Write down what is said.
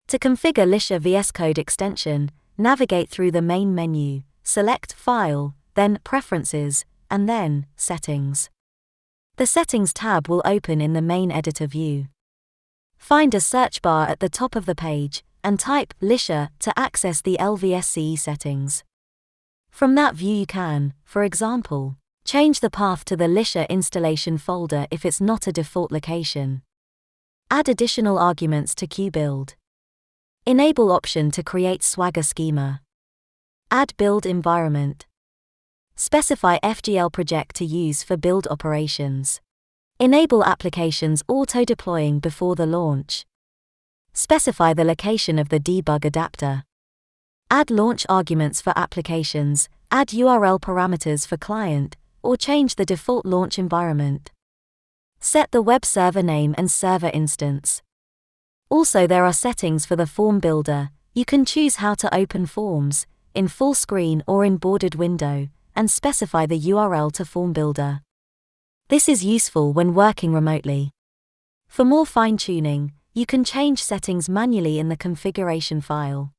To configure Lycia VS Code extension, navigate through the main menu, select File, then Preferences, and then Settings. The Settings tab will open in the main editor view. Find a search bar at the top of the page, and type Lycia to access the LVSCE settings. From that view you can, for example, change the path to the Lycia installation folder if it's not a default location. Add additional arguments to QBuild. Enable option to create Swagger schema. Add build environment. Specify FGL project to use for build operations. Enable applications auto-deploying before the launch. Specify the location of the debug adapter. Add launch arguments for applications, add URL parameters for client, or change the default launch environment. Set the web server name and server instance. Also, there are settings for the form builder. You can choose how to open forms, in full screen or in bordered window, and specify the URL to form builder. This is useful when working remotely. For more fine-tuning, you can change settings manually in the configuration file.